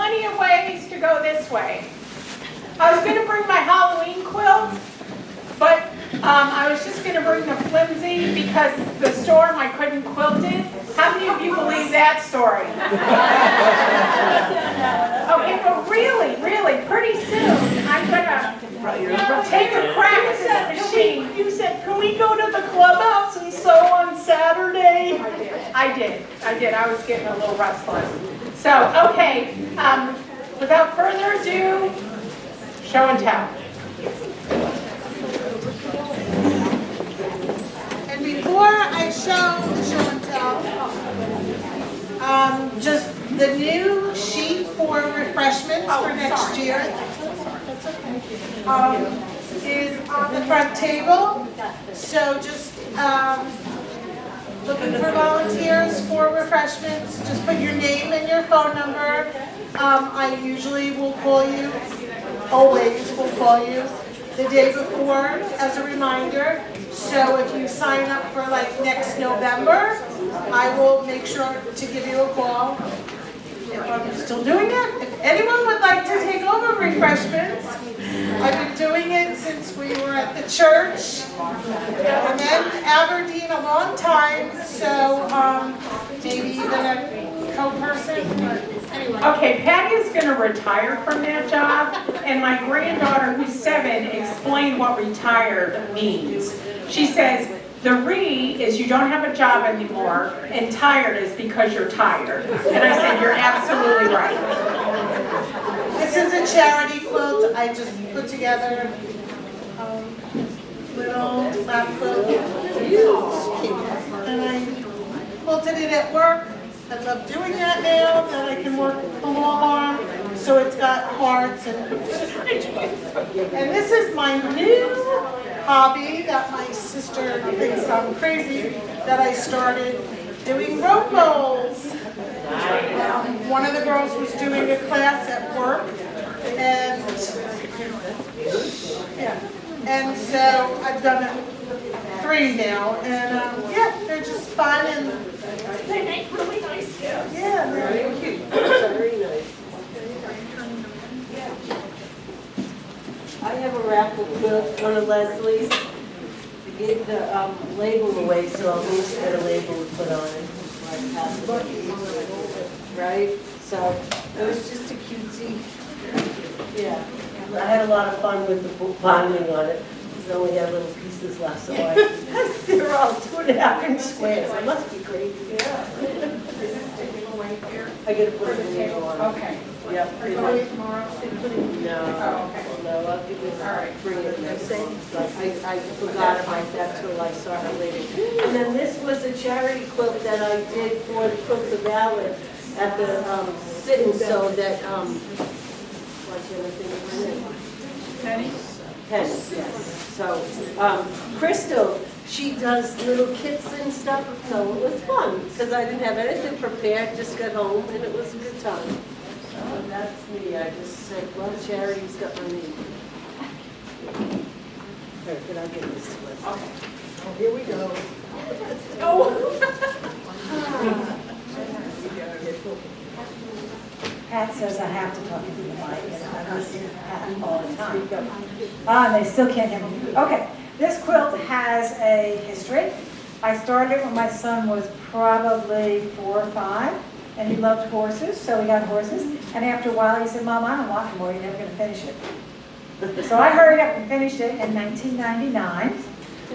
plenty of ways to go this way. I was going to bring my Halloween quilt, but I was just going to bring the flimsy because the storm I couldn't quilt it. How many of you believe that story? Okay, but really, pretty soon I'm going to take a crack at this machine. You said, can we go to the clubhouse and sew on Saturday? I did. I was getting a little restless. So, okay, without further ado, show and tell. And before I show the show and tell, just the new sheet for refreshments for next year is on the front table. So just looking for volunteers for refreshments. Just put your name and your phone number. I usually will call you, always will call you the day before as a reminder. So if you sign up for like next November, I will make sure to give you a call. If I'm still doing it, if anyone would like to take over refreshments, I've been doing it since we were at the church, and then Aberdeen a long time, so maybe even a co-person, but anyway. Okay, Patty's going to retire from that job, and my granddaughter, who's 7, explained what retired means. She says, the re is you don't have a job anymore, and tired is because you're tired. And I said, you're absolutely right. This is a charity quilt I just put together. Little lap quilt. And I quilted it at work. I love doing that now that I can work the long arm. So it's got hearts and this is my new hobby that my sister thinks I'm crazy that I started doing rope bowls. One of the girls was doing a class at work, and so I've done 3 now, and yeah, they're just fun and They make really nice gifts. yeah, they're cute. Very nice. I have a raffle quilt, one of Leslie's. She gave the label away, so I'll need to get a label to put on it. Right? So it was just a cutesy. Yeah. I had a lot of fun with the bonding on it. We only had little pieces left, so they're all 2.5-inch squares. I must be crazy. Yeah. Is this sticking away here? I gotta put it in the table on. Okay. Yep. Are you going tomorrow? No. Oh, okay. No, I'll give you, All right. bring it next day. But I forgot about that till I saw her later. And then this was a charity quilt that I did for the Quilts of Valor at the sitting, so that, what's the other thing? Penny? Penny, yes. So, Crystal, she does little kits and stuff, so it was fun, because I didn't have anything prepared, just got home, and it was a good time. So that's me. I just said, well, charity's got my name. Here, can I get this to us? Okay. Oh, here we go. Pat says I have to talk into the mic, and I listen to Pat all the time. They still can't hear me. Okay, this quilt has a history. I started it when my son was probably 4 or 5, and he loved horses, so we got horses. And after a while, he said, Mom, I don't want more, you're never going to finish it. So I hurried up and finished it in 1999.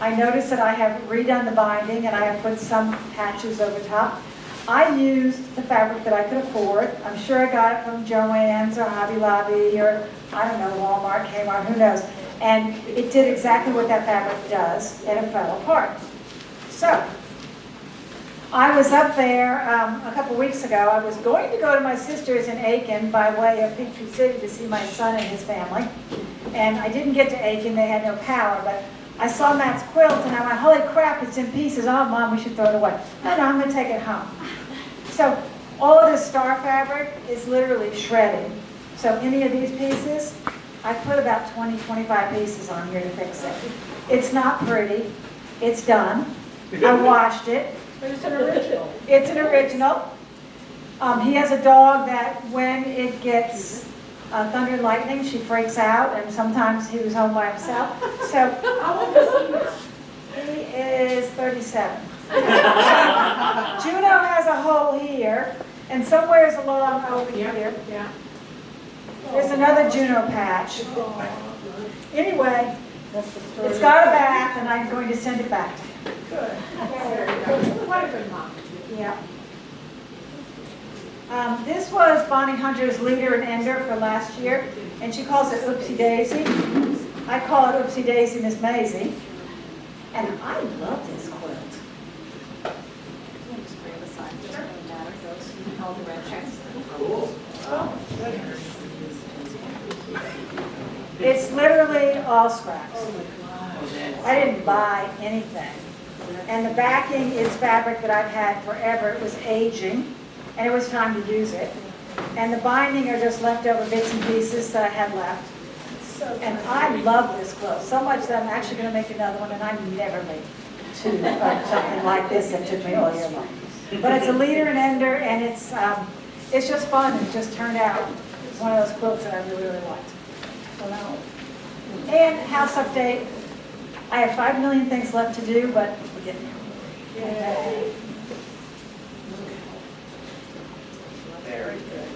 I noticed that I have redone the binding, and I have put some patches over top. I used the fabric that I could afford. I'm sure I got it from Joann's or Hobby Lobby or, I don't know, Walmart, Kmart, who knows. And it did exactly what that fabric does, and it fell apart. So, I was up there a couple weeks ago. I was going to go to my sister's in Aiken by way of Peachtree City to see my son and his family. And I didn't get to Aiken, they had no power, but I saw Matt's quilt and I went, holy crap, it's in pieces. Oh, Mom, we should throw it away. No, I'm going to take it home. So all of this star fabric is literally shredded. So any of these pieces, I put about 20, 25 pieces on here to fix it. It's not pretty. It's done. I washed it. But it's an original. It's an original. He has a dog that when it gets thunder and lightning, she freaks out, and sometimes he was home by himself. So How old is he now? he is 37. Juno has a hole here, and somewhere's along over here. Yeah. There's another Juno patch. Anyway, it's got a bath, and I'm going to send it back to him. Good. What a good mom. Yeah. This was Bonnie Hunter's leader and ender for last year, and she calls it Oopsie Daisy. I call it Oopsie Daisy Miss Maisie. And I love this quilt. It's literally all scraps. I didn't buy anything. And the backing is fabric that I've had forever. It was aging, and it was time to use it. And the binding are just leftover bits and pieces that I had left. And I love this quilt so much that I'm actually going to make another one, and I never made two something like this that took me all year long. But it's a leader and ender, and it's just fun. It just turned out one of those quilts that I really, really liked. So now, and house update. I have 5 million things left to do, but we're getting there. Yay. Very good.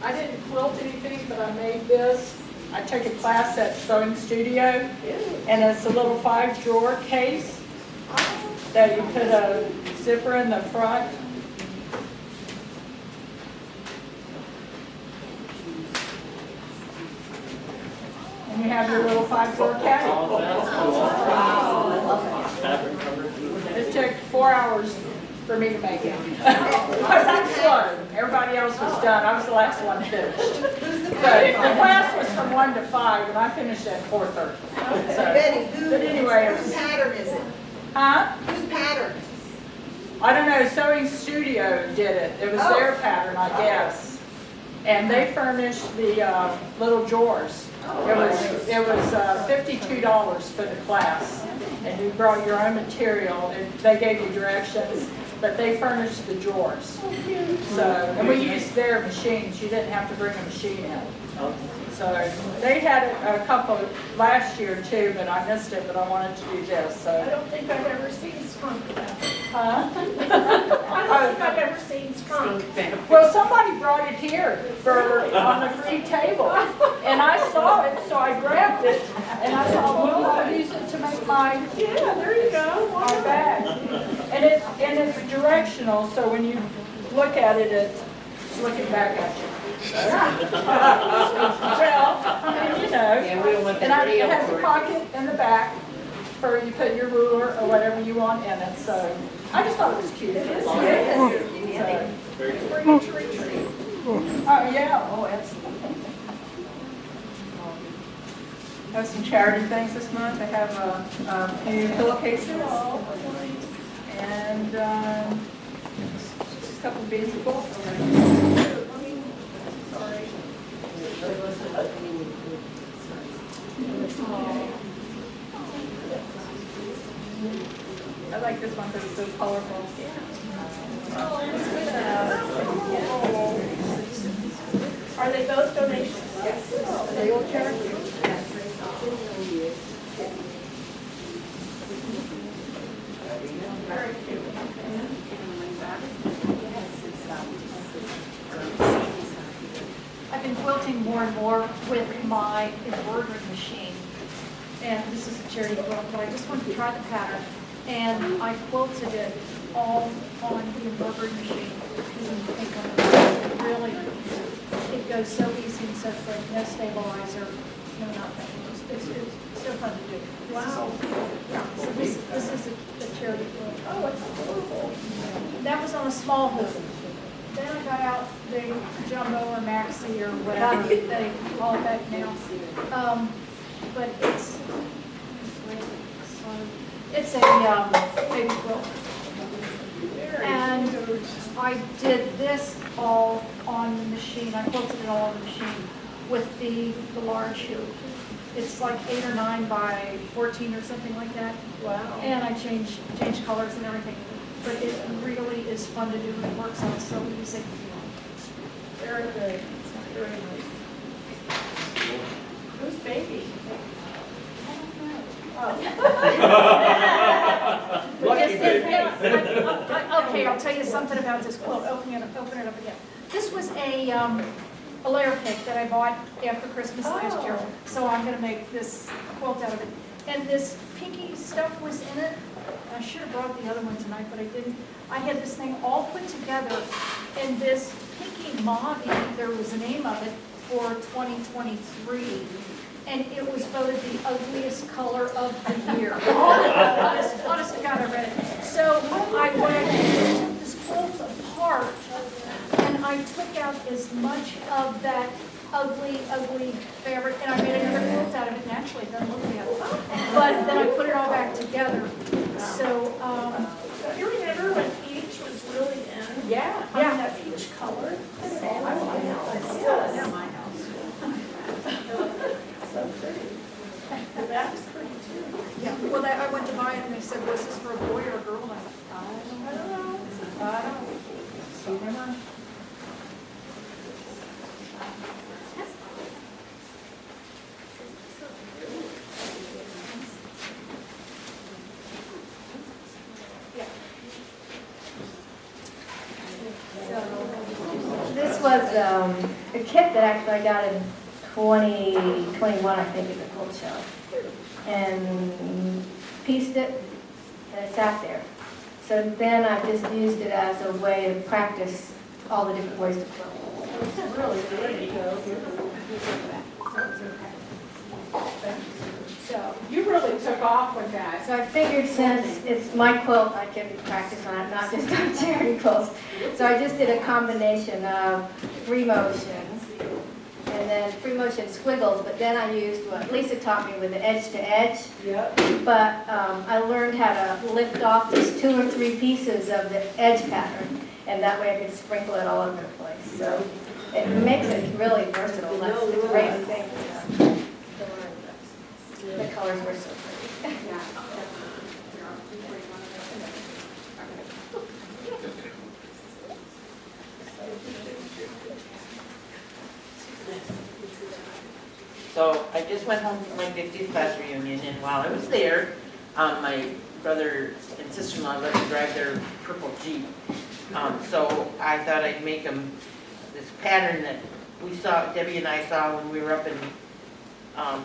I didn't quilt anything, but I made this. I took a class at Sewing Studio, and it's a little 5-drawer case that you put a zipper in the front. And you have your little 5-drawer cabinet. It took 4 hours for me to make it. Because I'm slow. Everybody else was done. I was the last one finished. But the class was from 1 to 5, and I finished at 4:30. So, Betty, but anyway, it whose was, pattern is it? huh? Whose pattern? I don't know, Sewing Studio did it. It was their pattern, I guess. And they furnished the little drawers. It was $52 for the class. And you brought your own material, and they gave you directions, but they furnished the drawers. So, and we used their machines. You didn't have to bring a machine in. So they had a couple last year too, but I missed it, but I wanted to do this, I so. don't think I've ever seen skunk. Huh? I don't think I've ever seen skunk. Well, somebody brought it here on the free table, and I saw it, so I grabbed it, and I thought, well, I'll use it to make my Yeah, there you go. my bag. And it's directional, so when you look at it, it's looking back at you. Well, I mean, you know, and it has a pocket in the back for you put your ruler or whatever you want in it, so I just thought it was cute. It is. For you to retreat. Oh, yeah, oh, absolutely. I have some charity things this month. I have a few pillowcases and just a couple of beads of gold. Sorry. I like this one because it's so colorful. Are they both donations? Yes. They all charity. Very cute. I've been quilting more and more with my embroidery machine. And this is a charity quilt, but I just wanted to try the pattern. And I quilted it all on the embroidery machine. Couldn't think of it. Really, it goes so easy and so quick. No stabilizer, no nothing. It's so fun to do. Wow. Yeah, so this is a charity quilt. Oh, it's beautiful. That was on a small hoop. Then I got out the jumbo or maxi or whatever they call it back now. But it's a baby quilt. And I did this all on the machine. I quilted it all on the machine with the large hoop. It's like 8 or 9 by 14 or something like that. Wow. And I change colors and everything. But it really is fun to do. It works out so easy. Very good. Very nice. Who's baby? Lucky baby. Okay, I'll tell you something about this quilt. Open it up again. This was a layer cake that I bought after Christmas last year. So I'm going to make this quilt out of it. And this pinky stuff was in it. I should have brought the other one tonight, but I didn't. I had this thing all put together in this pinky mauve, there was a name of it, for 2023. And it was voted the ugliest color of the year. Honest to God, I read it. So I took this quilt apart, and I took out as much of that ugly fabric, and I made another quilt out of it, and actually it doesn't look bad. But then I put it all back together. So, You remember when peach was really in? yeah. That peach color? That's my house. So pretty. The back is pretty too. Yeah, well, I went to buy it, and they said, was this for a boy or a girl? And I said, I don't know. So never. This was a kit that actually I got in 2021, I think, at the Quilt Show. And pieced it, and it sat there. So then I just used it as a way to practice all the different ways to quilt. It's really pretty though. So you really took off with that. So I figured since it's my quilt, I can practice on it, not just on charity quilts. So I just did a combination of free motion and then free motion squiggles, but then I used what Lisa taught me with the edge to edge. Yep. But I learned how to lift off just 2 or 3 pieces of the edge pattern, and that way I could sprinkle it all over the place. So it makes it really versatile. That's the great thing to learn. The colors were so pretty. So I just went home from my 50th class reunion, and while I was there, my brother and sister-in-law let me drive their purple Jeep. So I thought I'd make them this pattern that we saw, Debbie and I saw when we were up in, and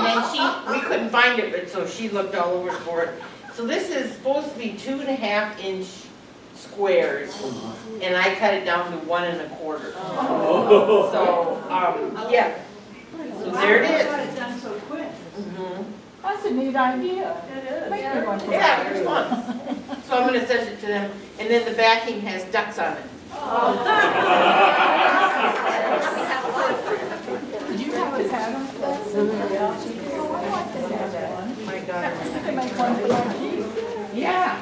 then we couldn't find it, but so she looked all over for it. So this is supposed to be 2.5-inch squares, and I cut it down to 1 1/4. So, yeah. So there it is. got it done so quick. That's a neat idea. It is. Make me one. Yeah, it's fun. So I'm gonna send it to them, and then the backing has ducks on it. Did you have a pattern for that? Oh, I like to have that one. My God. You can make one for my Jeep. Yeah.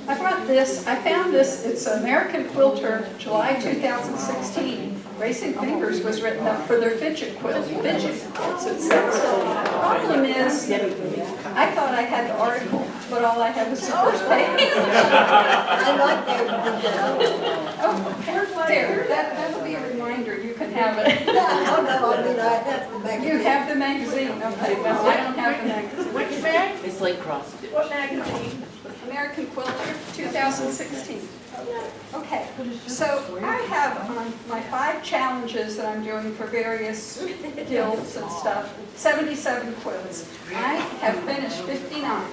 I brought this, I found this, it's American Quilter, July 2016. Racing Fingers was written up for their Fidget quilt, Fidget quilts, it says. The problem is, I thought I had the article, but all I had was the first page. I like that. Oh, there, that'll be a reminder, you can have it. No, I mean, I have to make You have the magazine, okay, well, I don't have the magazine. Which bag? It's like cross stitch. What magazine? American Quilter, 2016. Okay, so I have on my 5 challenges that I'm doing for various guilds and stuff, 77 quilts. I have finished 59.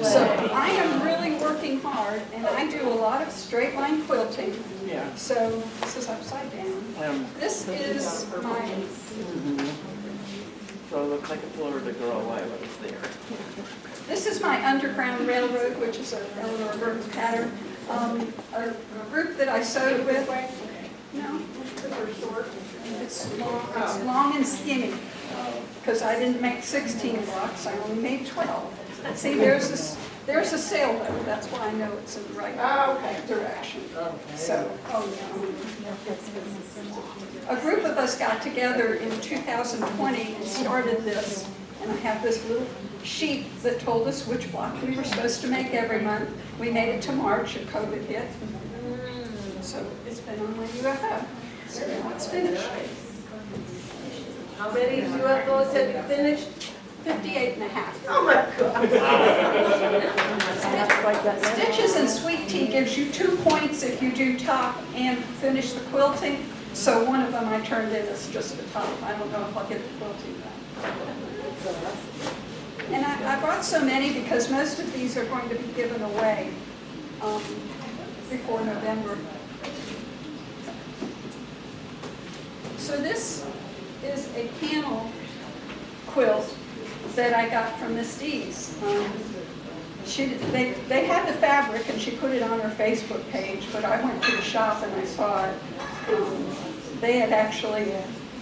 So I am really working hard, and I do a lot of straight line quilting. Yeah. So this is upside down. This is my, So it looks like a Florida girl while I was there. this is my Underground Railroad, which is a Eleanor Burns pattern. A group that I sewed with, no, it's long and skinny, because I didn't make 16 blocks, I only made 12. See, there's this There's a sale though, that's why I know it's in the right direction. So, a group of us got together in 2020 and started this, and I have this little sheet that told us which block we were supposed to make every month. We made it to March and COVID hit. So it's been on my UFO. So now it's finished. How many UFOs have you finished? 58 and a half. Oh my God. Stitches and Sweet Tea gives you 2 points if you do top and finish the quilting. So one of them I turned in as just a top. I don't know if I'll get the quilting done. And I brought so many because most of these are going to be given away before November. So this is a panel quilt that I got from Miss Dees. They had the fabric and she put it on her Facebook page, but I went to the shop and I saw it. They had actually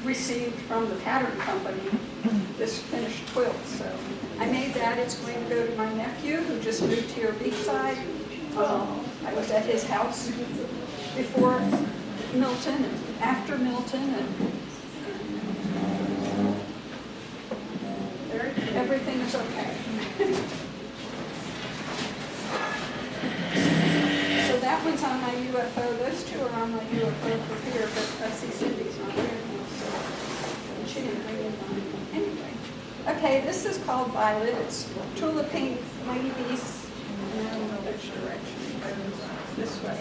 received from the pattern company this finished quilt. So I made that. It's going to go to my nephew who just moved here beachside. I was at his house before Milton and after Milton, and everything is okay. So that one's on my UFO. Those two are on my UFO for here, but I see Cindy's not here now, so and she didn't bring in mine. Anyway. Okay, this is called Violet. It's tulip pink, mighty beast. And I don't know which direction, but this way.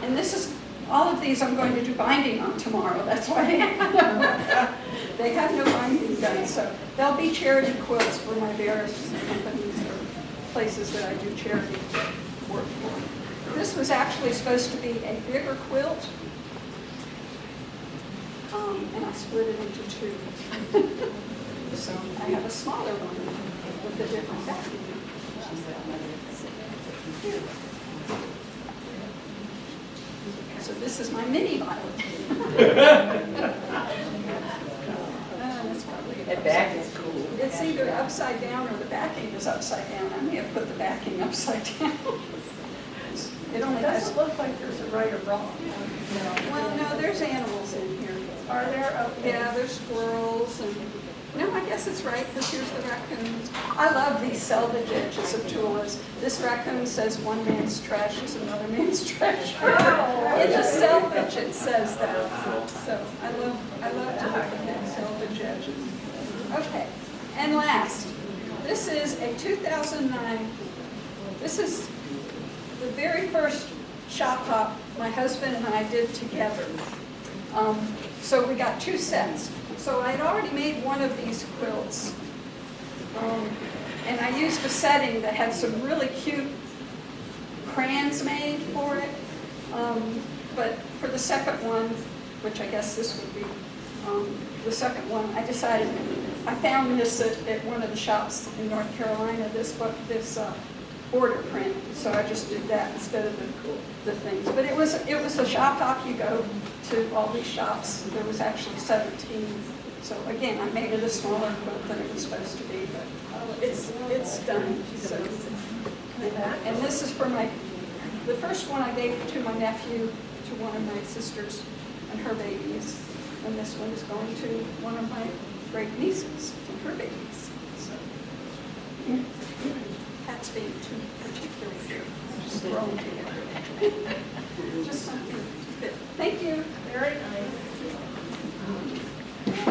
And this is, all of these I'm going to do binding on tomorrow. That's why they have no binding done. So they'll be charity quilts for my various companies or places that I do charity work for. This was actually supposed to be a bigger quilt. And I split it into 2. So I have a smaller one with a different backing. So this is my mini Violet. That's probably That back is cool. It's either upside down or the backing is upside down. I may have put the backing upside down. It only doesn't look like there's a right or wrong. Well, no, there's animals in here. Are there? Oh, yeah, there's squirrels and. No, I guess it's right because here's the raccoons. I love these selvage edges of tulips. This raccoon says one man's trash is another man's treasure. In the selvage it says that. So I love to look at that selvage edges. Okay, and last, this is a 2009. This is the very first shop hop my husband and I did together. So we got 2 sets. So I had already made one of these quilts, and I used a setting that had some really cute crayons made for it. But for the second one, which I guess this would be the second one, I decided, I found this at one of the shops in North Carolina, this border print. So I just did that instead of the things. But it was a shop hop. You go to all these shops. There was actually 17. So again, I made it a smaller quilt than it was supposed to be, but it's done. So, and this is for the first one I gave to my nephew, to one of my sisters and her babies, and this one is going to one of my great nieces and her babies. So, cats being too particular here, just thrown together. Just something to fit. Thank you. Very nice.